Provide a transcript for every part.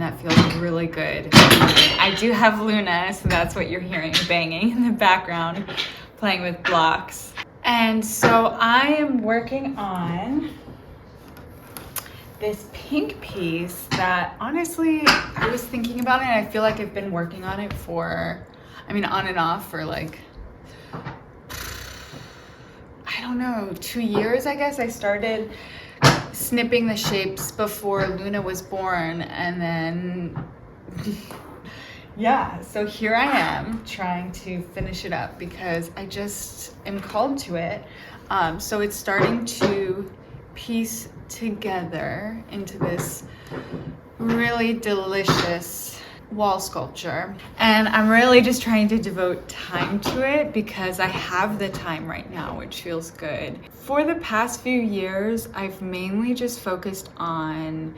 that feels really good. I do have Luna, so that's what you're hearing banging in the background, playing with blocks. And so I am working on this pink piece that honestly I was thinking about it, and I feel like I've been working on it for, on and off for like, I don't know, 2 years, I guess. I started snipping the shapes before Luna was born, and then yeah, so here I am trying to finish it up because I just am called to it. So it's starting to piece together into this really delicious wall sculpture, and I'm really just trying to devote time to it because I have the time right now, which feels good. For the past few years, I've mainly just focused on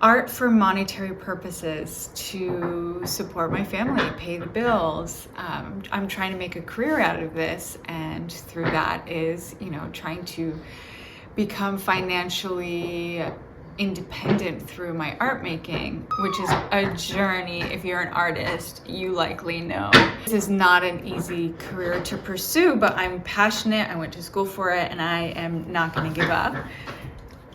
art for monetary purposes to support my family, pay the bills. I'm trying to make a career out of this, and through that is, trying to become financially independent through my art making, which is a journey. If you're an artist, you likely know this is not an easy career to pursue, but I'm passionate. I went to school for it, and I am not going to give up.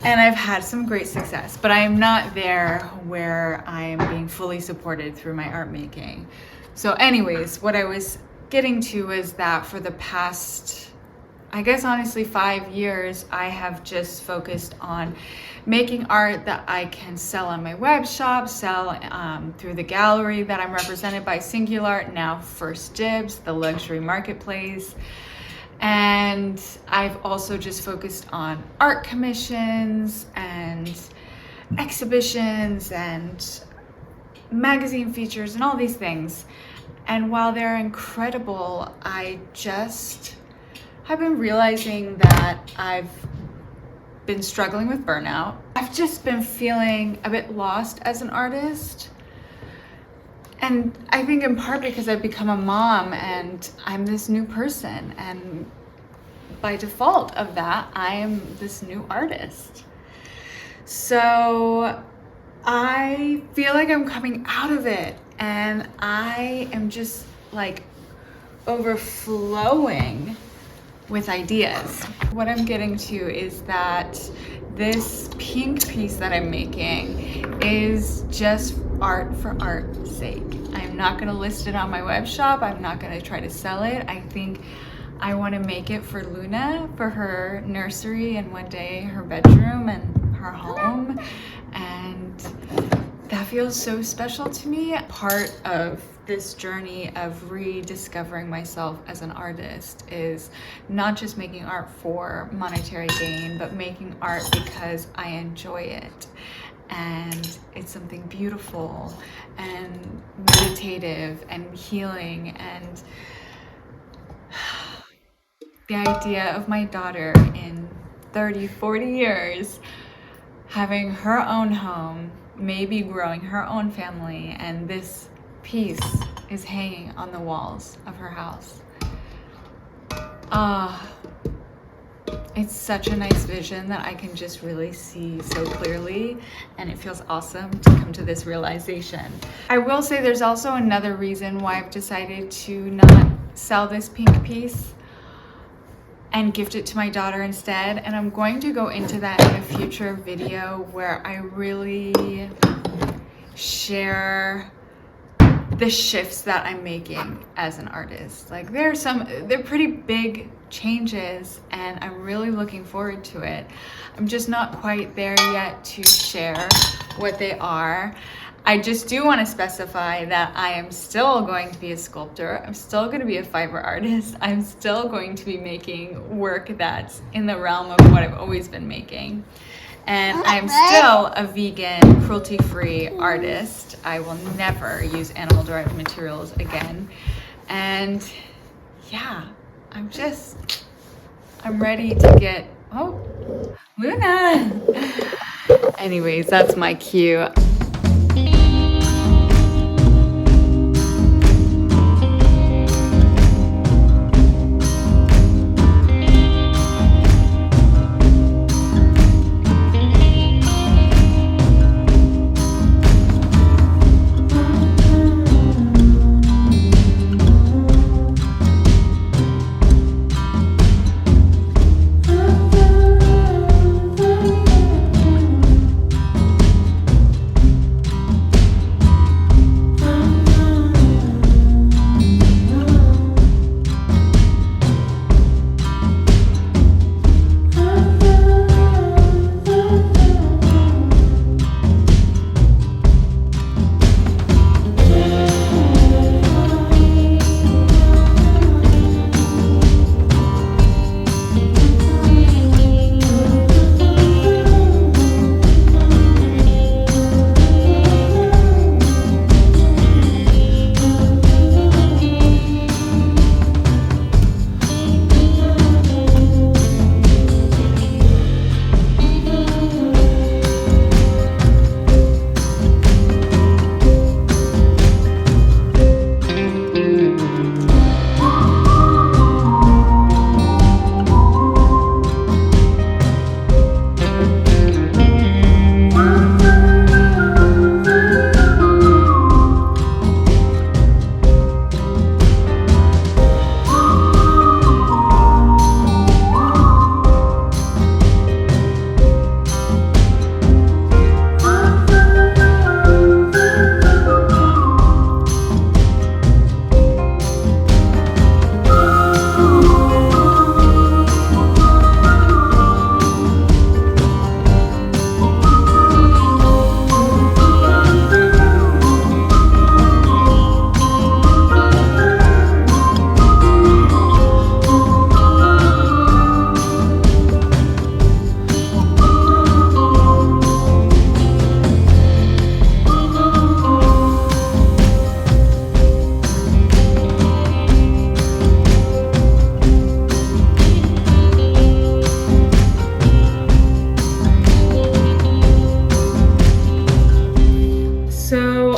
And I've had some great success, but I am not there where I am being fully supported through my art making. So anyways, what I was getting to is that for the past, I guess honestly 5 years, I have just focused on making art that I can sell on my web shop, sell through the gallery that I'm represented by, Singular, now First Dibs, the luxury marketplace. And I've also just focused on art commissions and exhibitions and magazine features and all these things. And while they're incredible, I just have been realizing that I've been struggling with burnout. I've just been feeling a bit lost as an artist. And I think in part because I've become a mom and I'm this new person. And by default of that, I am this new artist. So I feel like I'm coming out of it, and I am just like overflowing with ideas. What I'm getting to is that this pink piece that I'm making is just art for art's sake. I'm not gonna list it on my web shop. I'm not gonna try to sell it. I think I wanna make it for Luna, for her nursery, and one day her bedroom and her home. And that feels so special to me. Part of this journey of rediscovering myself as an artist is not just making art for monetary gain, but making art because I enjoy it. And it's something beautiful and meditative and healing. And the idea of my daughter in 30, 40 years having her own home, maybe growing her own family, and this piece is hanging on the walls of her house. It's such a nice vision that I can just really see so clearly, and it feels awesome to come to this realization. I will say there's also another reason why I've decided to not sell this pink piece and gift it to my daughter instead, and I'm going to go into that in a future video where I really share the shifts that I'm making as an artist. Like they're pretty big changes, and I'm really looking forward to it. I'm just not quite there yet to share what they are. I just do want to specify that I am still going to be a sculptor. I'm still going to be a fiber artist. I'm still going to be making work that's in the realm of what I've always been making. And I'm still a vegan, cruelty-free artist. I will never use animal-derived materials again. And yeah, I'm ready to get, oh, Luna. Anyways, that's my cue.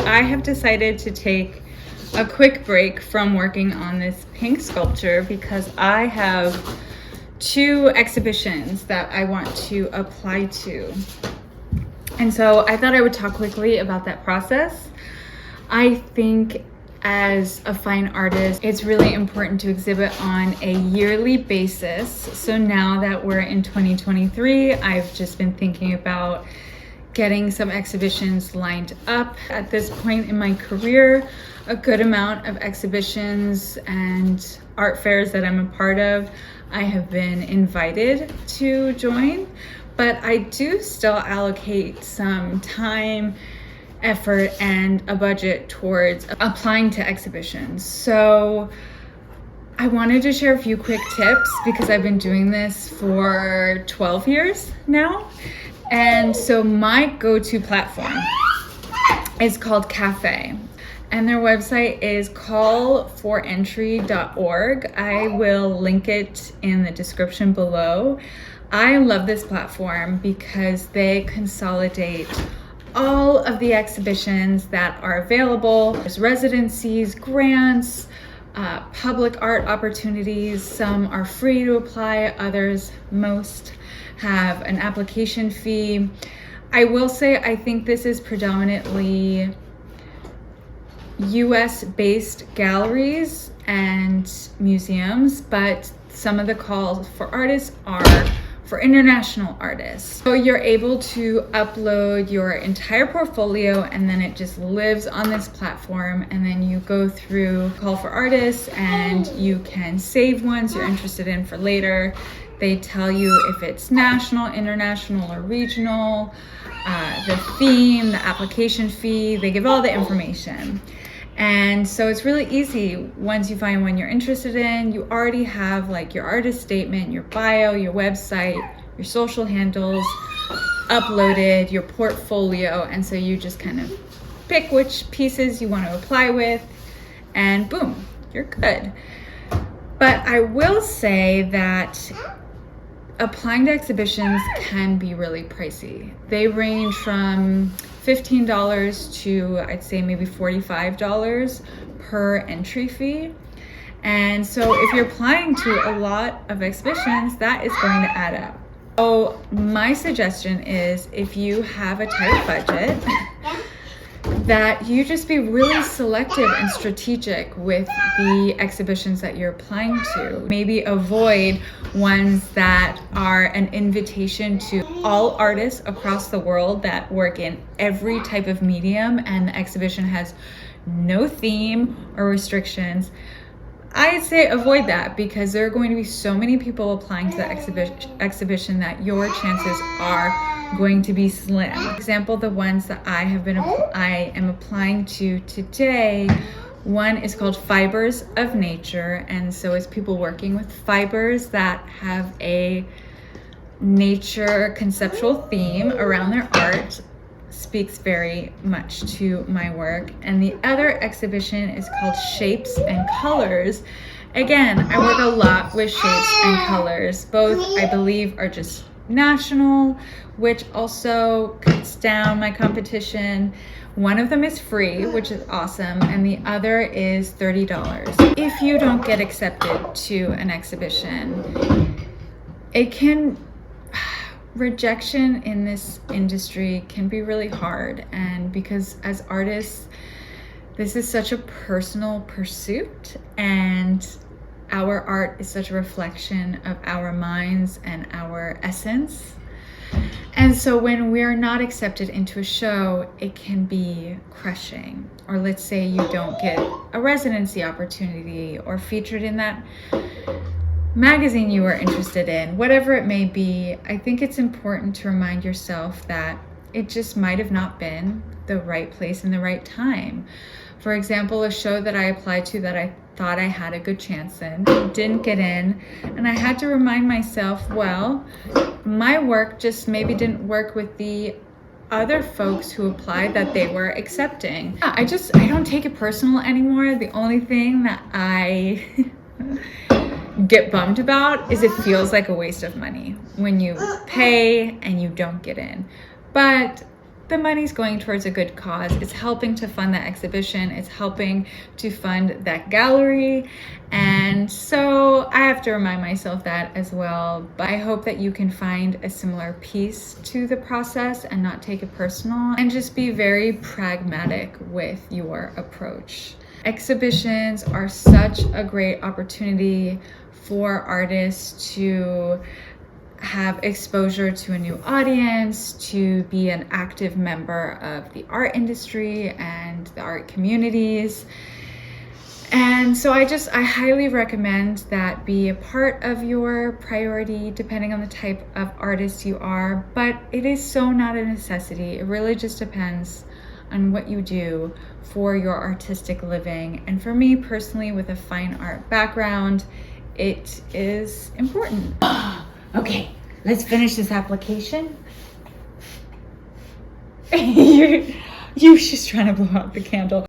I have decided to take a quick break from working on this pink sculpture because I have 2 exhibitions that I want to apply to. And so I thought I would talk quickly about that process. I think as a fine artist, it's really important to exhibit on a yearly basis. So now that we're in 2023, I've just been thinking about getting some exhibitions lined up. At this point in my career, a good amount of exhibitions and art fairs that I'm a part of, I have been invited to join, but I do still allocate some time, effort, and a budget towards applying to exhibitions. So I wanted to share a few quick tips because I've been doing this for 12 years now. And so my go-to platform is called Cafe, and their website is call4entry.org. I will link it in the description below. I love this platform because they consolidate all of the exhibitions that are available. There's residencies, grants, public art opportunities. Some are free to apply, others, most, have an application fee. I will say I think this is predominantly US-based galleries and museums, but some of the calls for artists are for international artists. So you're able to upload your entire portfolio and then it just lives on this platform, and then you go through call for artists and you can save ones you're interested in for later. They tell you if it's national, international, or regional, the theme, the application fee, they give all the information. And so it's really easy. Once you find one you're interested in, you already have like your artist statement, your bio, your website, your social handles uploaded, your portfolio. And so you just kind of pick which pieces you want to apply with and boom, you're good. But I will say that applying to exhibitions can be really pricey. They range from $15 to I'd say maybe $45 per entry fee. And so if you're applying to a lot of exhibitions, that is going to add up. So my suggestion is if you have a tight budget, that you just be really selective and strategic with the exhibitions that you're applying to. Maybe avoid ones that are an invitation to all artists across the world that work in every type of medium and the exhibition has no theme or restrictions. I'd say avoid that because there are going to be so many people applying to the exhibition that your chances are going to be slim. For example, the ones that I am applying to today, one is called Fibers of Nature, and so it's people working with fibers that have a nature conceptual theme around their art. Speaks very much to my work. And the other exhibition is called Shapes and Colors. Again, I work a lot with shapes and colors. Both, I believe, are just national, which also cuts down my competition. One of them is free, which is awesome, and the other is $30. If you don't get accepted to an exhibition, rejection in this industry can be really hard, and because as artists, this is such a personal pursuit, and our art is such a reflection of our minds and our essence. And so when we're not accepted into a show, it can be crushing. Or let's say you don't get a residency opportunity or featured in that magazine you were interested in, whatever it may be. I think it's important to remind yourself that it just might have not been the right place and the right time. For example, a show that I applied to that I thought I had a good chance in, didn't get in, and I had to remind myself, well, my work just maybe didn't work with the other folks who applied that they were accepting. I don't take it personal anymore. The only thing that I get bummed about is it feels like a waste of money when you pay and you don't get in. But the money's going towards a good cause. It's helping to fund that exhibition. It's helping to fund that gallery. And so I have to remind myself that as well. But I hope that you can find a similar piece to the process and not take it personal, and just be very pragmatic with your approach. Exhibitions are such a great opportunity for artists to have exposure to a new audience, to be an active member of the art industry and the art communities. And so I highly recommend that be a part of your priority, depending on the type of artist you are, but it is so not a necessity. It really just depends on what you do for your artistic living. And for me personally, with a fine art background, it is important. Okay, let's finish this application. You're just trying to blow out the candle.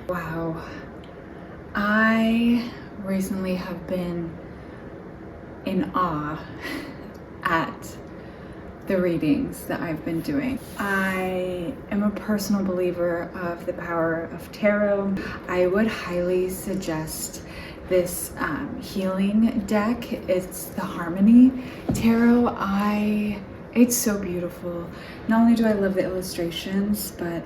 Wow, I recently have been in awe at the readings that I've been doing. I am a personal believer of the power of tarot. I would highly suggest this healing deck. It's the Harmony Tarot. It's so beautiful. Not only do I love the illustrations, but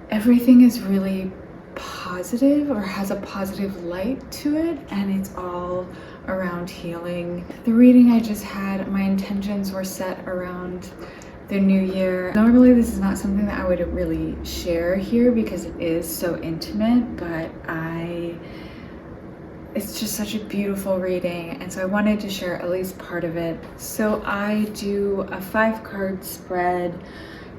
everything is really positive or has a positive light to it, and it's all around healing. The reading I just had, my intentions were set around the new year. Normally this is not something that I would really share here because it is so intimate, but it's just such a beautiful reading, and so I wanted to share at least part of it. So I do a 5-card spread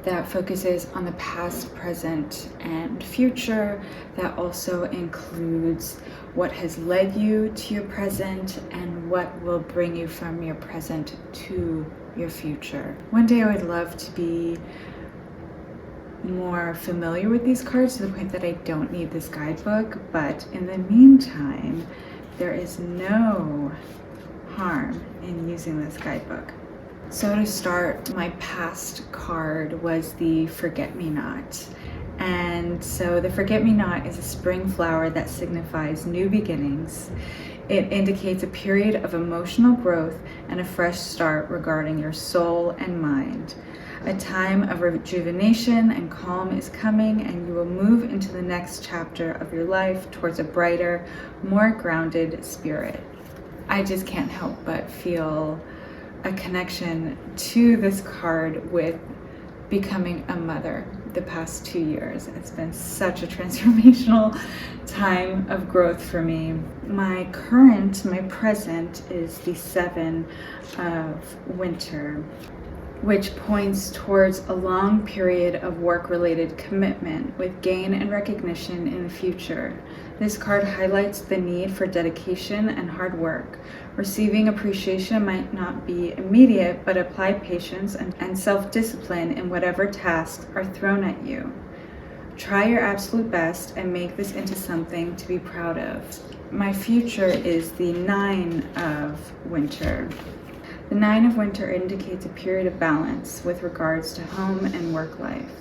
that focuses on the past, present, and future. That also includes what has led you to your present and what will bring you from your present to your future. One day I would love to be more familiar with these cards to the point that I don't need this guidebook, but in the meantime, there is no harm in using this guidebook. So to start, my past card was the Forget-Me-Not. And so the Forget-Me-Not is a spring flower that signifies new beginnings. It indicates a period of emotional growth and a fresh start regarding your soul and mind. A time of rejuvenation and calm is coming, and you will move into the next chapter of your life towards a brighter, more grounded spirit. I just can't help but feel a connection to this card with becoming a mother the past 2 years. It's been such a transformational time of growth for me. My present is the 7 of winter, which points towards a long period of work-related commitment with gain and recognition in the future. This card highlights the need for dedication and hard work. Receiving appreciation might not be immediate, but apply patience and self-discipline in whatever tasks are thrown at you. Try your absolute best and make this into something to be proud of. My future is the 9 of winter. The 9 of winter indicates a period of balance with regards to home and work life.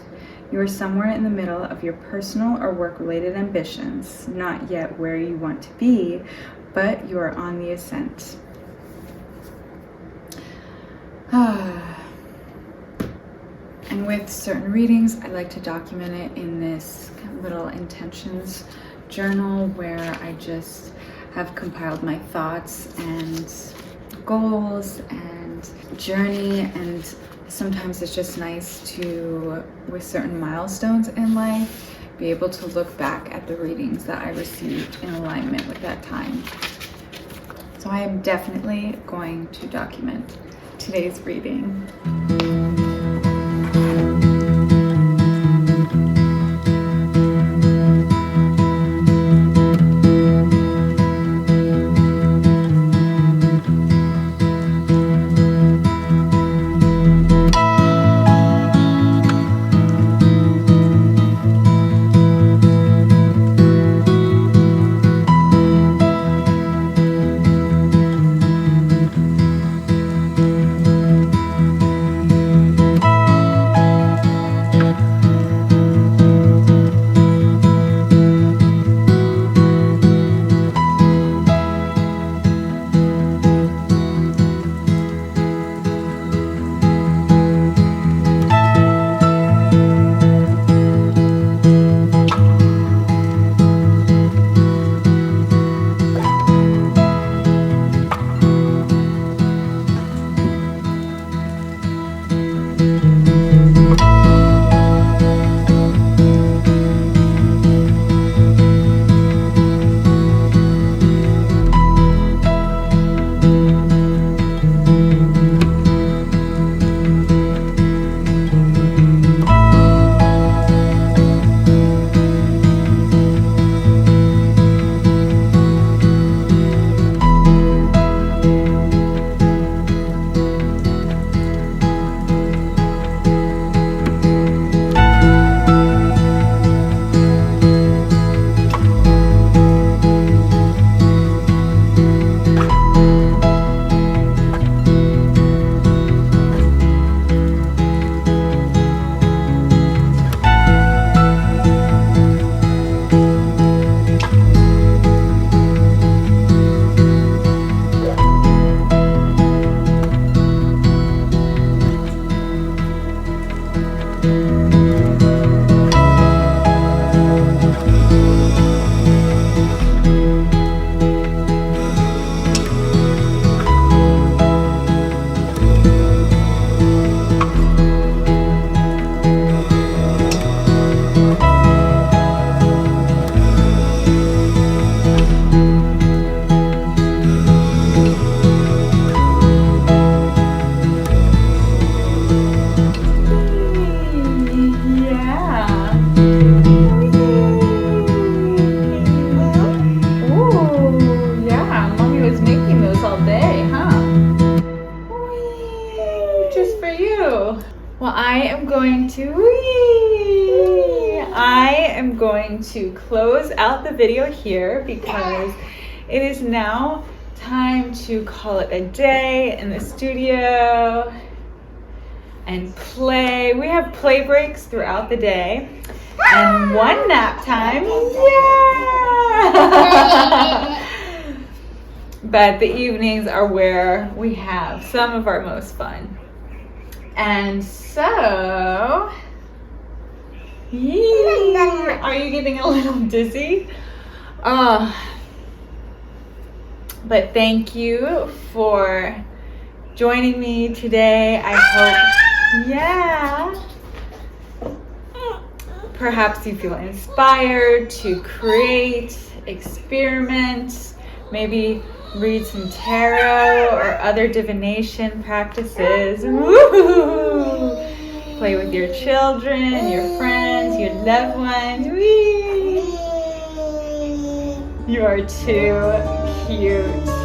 You are somewhere in the middle of your personal or work-related ambitions, not yet where you want to be, but you are on the ascent. And with certain readings, I like to document it in this little intentions journal where I just have compiled my thoughts and goals and journey, and sometimes it's just nice to, with certain milestones in life, be able to look back at the readings that I received in alignment with that time. So I am definitely going to document today's reading. To close out the video here because it is now time to call it a day in the studio and play. We have play breaks throughout the day and one nap time. Yeah! But the evenings are where we have some of our most fun. And so, are you getting a little dizzy? But thank you for joining me today. I hope, yeah, perhaps you feel inspired to create, experiment, maybe read some tarot or other divination practices. Woo! Play with your children, your friends, your loved ones. Whee! You are too cute.